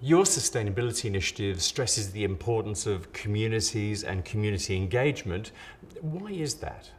Your sustainability initiative stresses the importance of communities and community engagement. Why is that?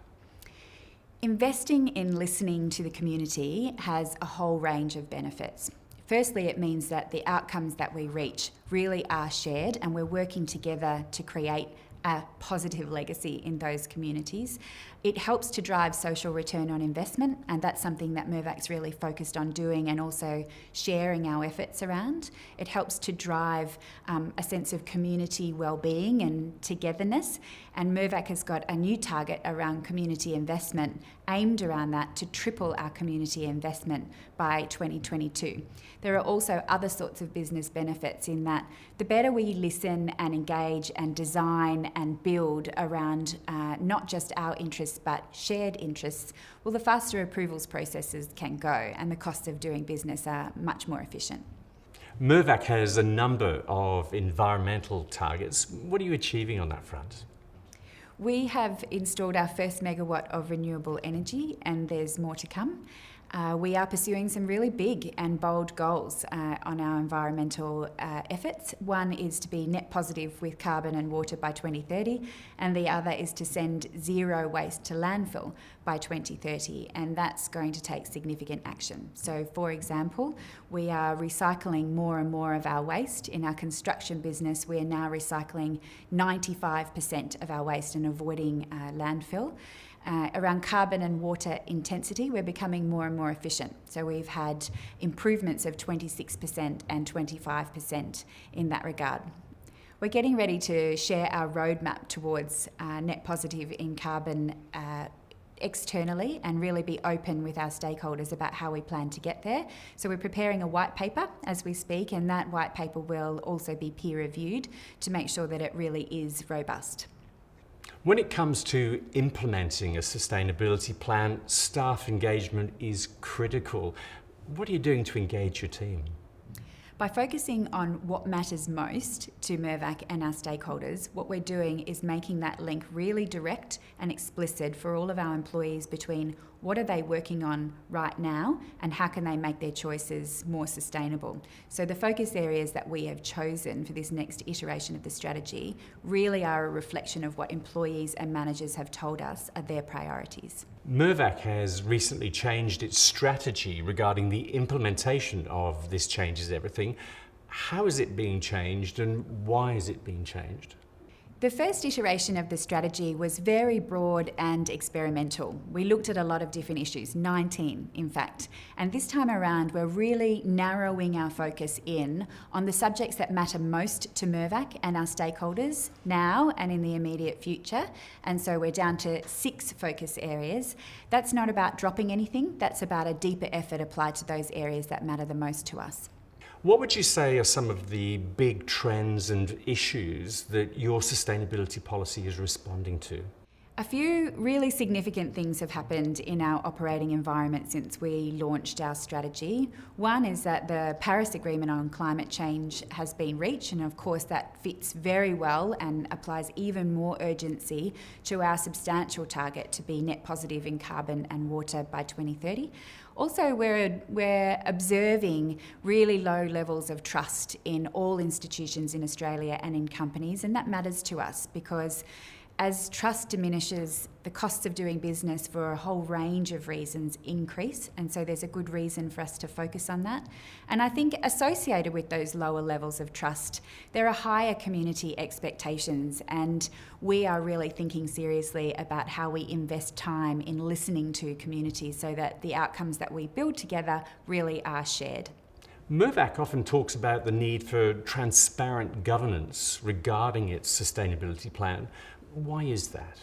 Investing in listening to the community has a whole range of benefits. Firstly, it means that the outcomes that we reach really are shared, and we're working together to create a positive legacy in those communities. It helps to drive social return on investment, and that's something that Mirvac's really focused on doing and also sharing our efforts around. It helps to drive a sense of community well-being and togetherness, and Mirvac has got a new target around community investment aimed around that to triple our community investment by 2022. There are also other sorts of business benefits in that the better we listen and engage and design and build around not just our interests but shared interests, well, the faster approvals processes can go and the costs of doing business are much more efficient. Mirvac has a number of environmental targets. What are you achieving on that front? We have installed our first megawatt of renewable energy, and there's more to come. We are pursuing some really big and bold goals on our environmental efforts. One is to be net positive with carbon and water by 2030, and the other is to send zero waste to landfill by 2030, and that's going to take significant action. So, for example, we are recycling more and more of our waste. In our construction business, we are now recycling 95% of our waste and avoiding landfill. Around carbon and water intensity, we're becoming more and more efficient. So we've had improvements of 26% and 25% in that regard. We're getting ready to share our roadmap towards net positive in carbon externally and really be open with our stakeholders about how we plan to get there. So we're preparing a white paper as we speak, and that white paper will also be peer reviewed to make sure that it really is robust. When it comes to implementing a sustainability plan, staff engagement is critical. What are you doing to engage your team? By focusing on what matters most to Mirvac and our stakeholders, what we're doing is making that link really direct and explicit for all of our employees between what are they working on right now and how can they make their choices more sustainable. So the focus areas that we have chosen for this next iteration of the strategy really are a reflection of what employees and managers have told us are their priorities. Mirvac has recently changed its strategy regarding the implementation of This Changes Everything. How is it being changed and why is it being changed? The first iteration of the strategy was very broad and experimental. We looked at a lot of different issues, 19 in fact, and this time around we're really narrowing our focus in on the subjects that matter most to Mirvac and our stakeholders now and in the immediate future, and so we're down to 6 focus areas. That's not about dropping anything, that's about a deeper effort applied to those areas that matter the most to us. What would you say are some of the big trends and issues that your sustainability policy is responding to? A few really significant things have happened in our operating environment since we launched our strategy. One is that the Paris Agreement on climate change has been reached, and of course that fits very well and applies even more urgency to our substantial target to be net positive in carbon and water by 2030. Also, we're observing really low levels of trust in all institutions in Australia and in companies, and that matters to us because as trust diminishes, the costs of doing business for a whole range of reasons increase, and so there's a good reason for us to focus on that. And I think associated with those lower levels of trust, there are higher community expectations, and we are really thinking seriously about how we invest time in listening to communities so that the outcomes that we build together really are shared. Mirvac often talks about the need for transparent governance regarding its sustainability plan. Why is that?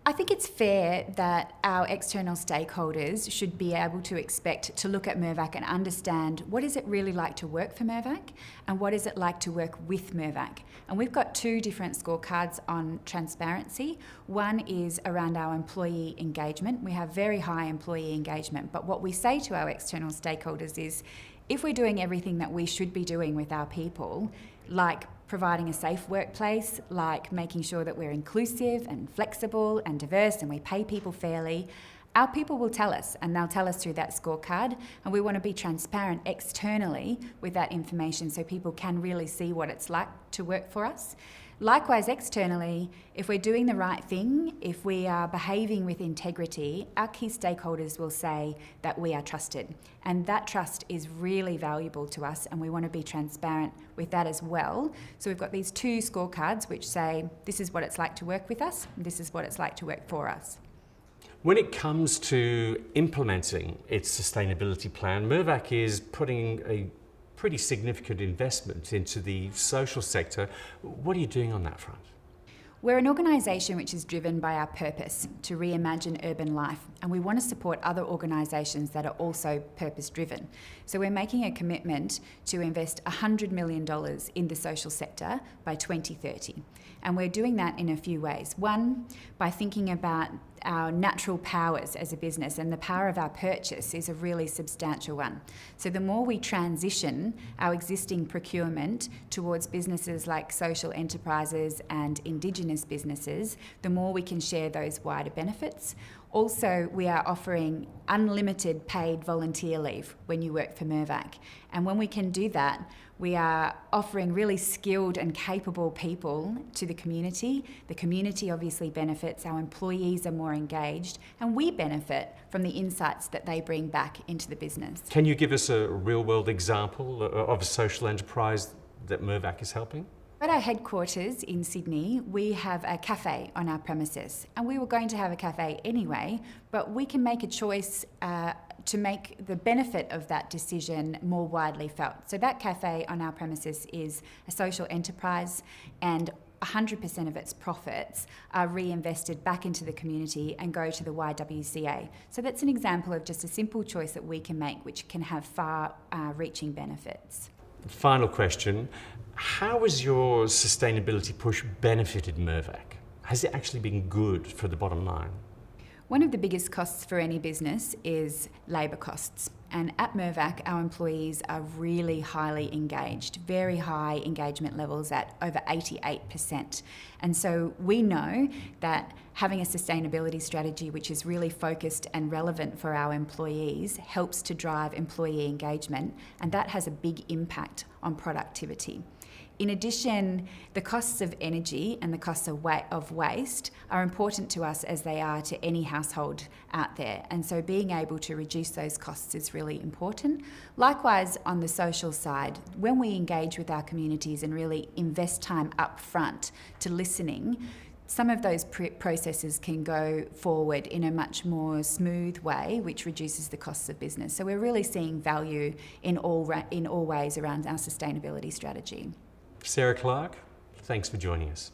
I think it's fair that our external stakeholders should be able to expect to look at Mirvac and understand what is it really like to work for Mirvac and what is it like to work with Mirvac. And we've got 2 different scorecards on transparency. One is around our employee engagement. We have very high employee engagement, but what we say to our external stakeholders is if we're doing everything that we should be doing with our people, like providing a safe workplace, like making sure that we're inclusive and flexible and diverse and we pay people fairly, Our people will tell us, and they'll tell us through that scorecard, and we want to be transparent externally with that information so people can really see what it's like to work for us. Likewise, externally, if we're doing the right thing, if we are behaving with integrity, our key stakeholders will say that we are trusted. And that trust is really valuable to us, and we want to be transparent with that as well. So we've got these two scorecards which say, this is what it's like to work with us, and this is what it's like to work for us. When it comes to implementing its sustainability plan, Mirvac is putting a pretty significant investment into the social sector. What are you doing on that front? We're an organisation which is driven by our purpose to reimagine urban life, and we want to support other organisations that are also purpose-driven. So we're making a commitment to invest $100 million in the social sector by 2030. And we're doing that in a few ways. One, by thinking about our natural powers as a business, and the power of our purchase is a really substantial one. So the more we transition our existing procurement towards businesses like social enterprises and Indigenous businesses, the more we can share those wider benefits. Also, we are offering unlimited paid volunteer leave when you work for Mirvac. And when we can do that, we are offering really skilled and capable people to the community. The community obviously benefits, our employees are more engaged, and we benefit from the insights that they bring back into the business. Can you give us a real-world example of a social enterprise that Mirvac is helping? At our headquarters in Sydney, we have a cafe on our premises, and we were going to have a cafe anyway, but we can make a choice to make the benefit of that decision more widely felt. So that cafe on our premises is a social enterprise, and 100% of its profits are reinvested back into the community and go to the YWCA. So that's an example of just a simple choice that we can make, which can have far-reaching benefits. Final question. How has your sustainability push benefited Mirvac? Has it actually been good for the bottom line? One of the biggest costs for any business is labour costs. And at Mirvac, our employees are really highly engaged, very high engagement levels at over 88%. And so we know that having a sustainability strategy which is really focused and relevant for our employees helps to drive employee engagement, and that has a big impact on productivity. In addition, the costs of energy and the costs of waste are important to us as they are to any household out there. And so being able to reduce those costs is really important. Likewise, on the social side, when we engage with our communities and really invest time up front to listening, some of those processes can go forward in a much more smooth way, which reduces the costs of business. So we're really seeing value in all ways around our sustainability strategy. Sarah Clarke, thanks for joining us.